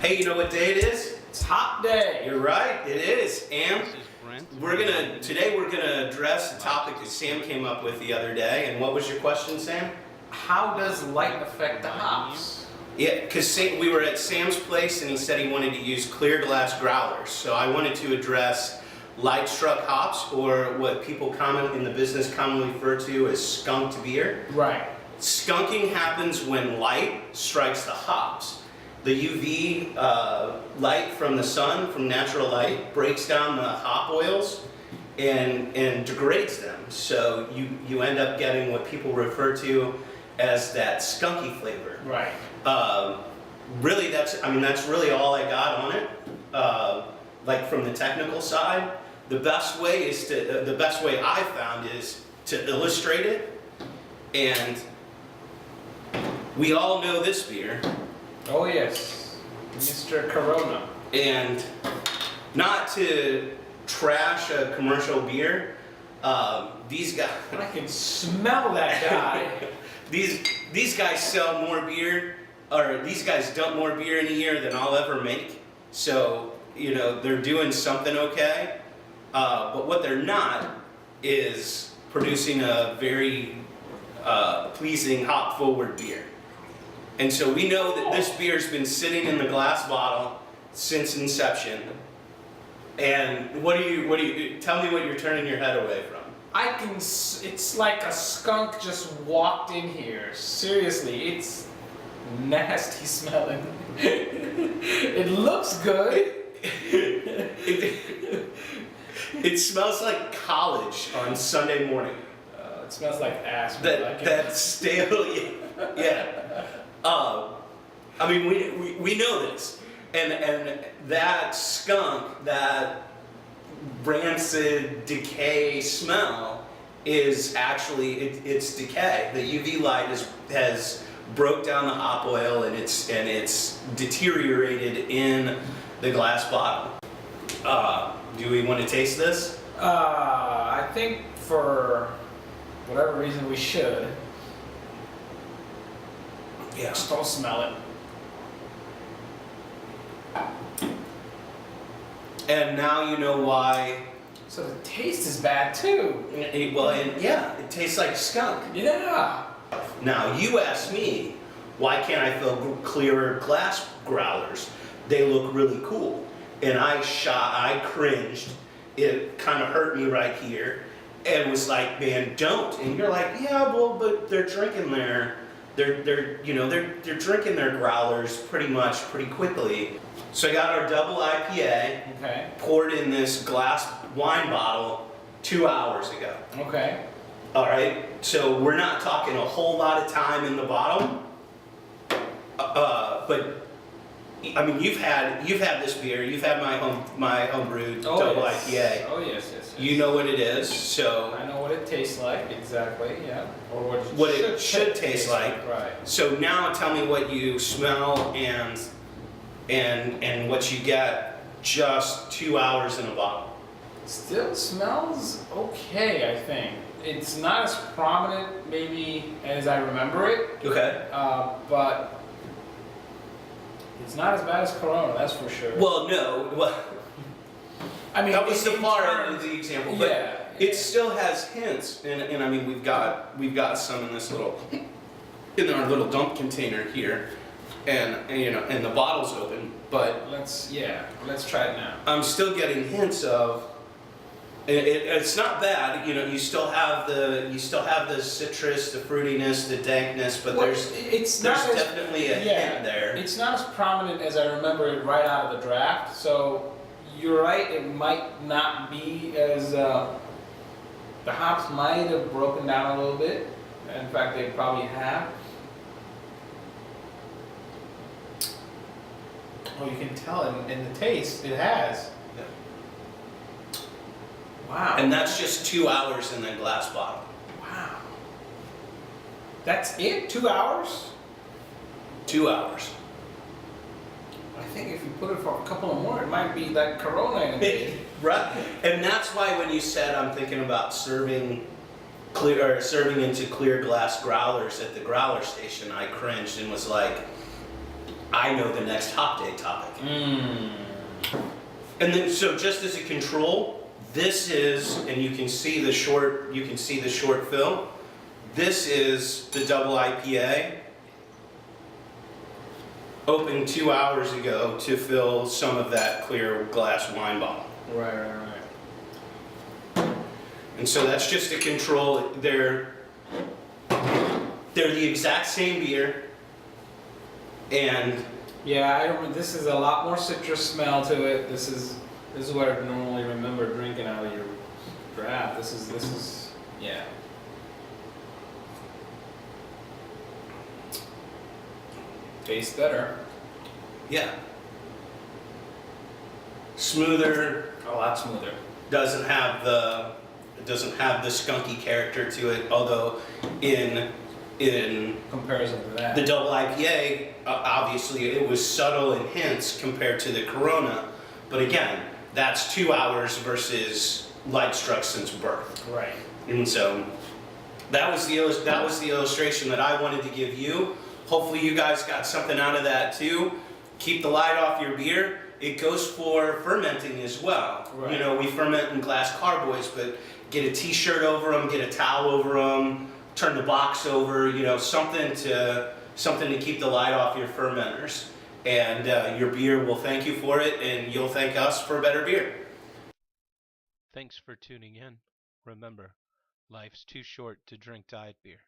Hey, you know what day it is? It's hop day. You're right, it is. And today we're gonna address a topic that Sam came up with the other day. And what was your question, Sam? How does light affect the hops? Yeah, because we were at Sam's place and he said he wanted to use clear glass growlers. So I wanted to address light struck hops, or what people in the business commonly refer to as skunked beer. Right. Skunking happens when light strikes the hops. The UV light from the sun, from natural light, breaks down the hop oils and degrades them. So you end up getting what people refer to as that skunky flavor. Right. Really, that's really all I got on it. Like from the technical side, the best way I found is to illustrate it. And we all know this beer. Oh yes, Mr. Corona. And not to trash a commercial beer, these guys. I can smell that guy. These guys sell more beer, or these guys dump more beer in a year than I'll ever make. So, you know, they're doing something okay. But what they're not is producing a very pleasing hop-forward beer. And so we know that this beer's been sitting in the glass bottle since inception. And tell me what you're turning your head away from. It's like a skunk just walked in here. Seriously, it's nasty smelling. It looks good. It smells like college on Sunday morning. It smells like ass. That stale, yeah. I mean, we know this, and that skunk, that rancid decay smell is actually it's decay. The UV light has broke down the hop oil and it's deteriorated in the glass bottle. Do we want to taste this? I think for whatever reason we should. Yeah. Just don't smell it. And now you know why. So the taste is bad too. It tastes like skunk. Yeah. Now you ask me, why can't I fill clearer glass growlers? They look really cool. And I cringed. It kind of hurt me right here, and was like, man, don't. And you're like, yeah, well, but they're drinking They're drinking their growlers pretty quickly. So I got our double IPA, okay, poured in this glass wine bottle 2 hours ago. Okay. All right. So we're not talking a whole lot of time in the bottle. But I mean, you've had this beer. You've had my home brewed double IPA. Oh yes. You know what it is, so I know what it tastes like exactly. Yeah. Or what it should taste like. Right. So now tell me what you smell and what you get just 2 hours in a bottle. Still smells okay, I think. It's not as prominent maybe as I remember it. Okay. But it's not as bad as Corona, that's for sure. Well, no. Well, I mean, that was the far end of the example, but yeah. It still has hints, and I mean we've got some in our little dump container here, and the bottle's open, but Let's try it now. I'm still getting hints of. It's not bad, you still have the citrus, the fruitiness, the dankness, but there's definitely a hint there. It's not as prominent as I remember it right out of the draft, so you're right, it might not be as, the hops might have broken down a little bit. In fact, they probably have. Oh, you can tell in the taste, it has. Yeah. Wow. And that's just 2 hours in the glass bottle. Wow. That's it? 2 hours? 2 hours. I think if you put it for a couple of more, it might be like Corona in it. Right. And that's why when you said I'm thinking about serving into clear glass growlers at the growler station, I cringed and was like, I know the next hop day topic. Mm. And then, so just as a control, this is, and you can see the short fill. This is the double IPA, opened 2 hours ago to fill some of that clear glass wine bottle. Right. And so that's just a control. They're the exact same beer, and Yeah, I don't. This is a lot more citrus smell to it. This is what I normally remember drinking out of your draft. This is yeah. Tastes better. yeah, smoother. A lot smoother. Doesn't have the skunky character to it. Although in Comparison to that. the double IPA, obviously it was subtle in hints compared to the Corona. But again, that's 2 hours versus light struck since birth. Right. And so that was the illustration that I wanted to give you. Hopefully you guys got something out of that too. Keep the light off your beer. It goes for fermenting as well. Right. You know, we ferment in glass carboys, but get a t-shirt over them, get a towel over them, turn the box over, you know, something to keep the light off your fermenters. And your beer will thank you for it, and you'll thank us for better beer. Thanks for tuning in. Remember, life's too short to drink diet beer.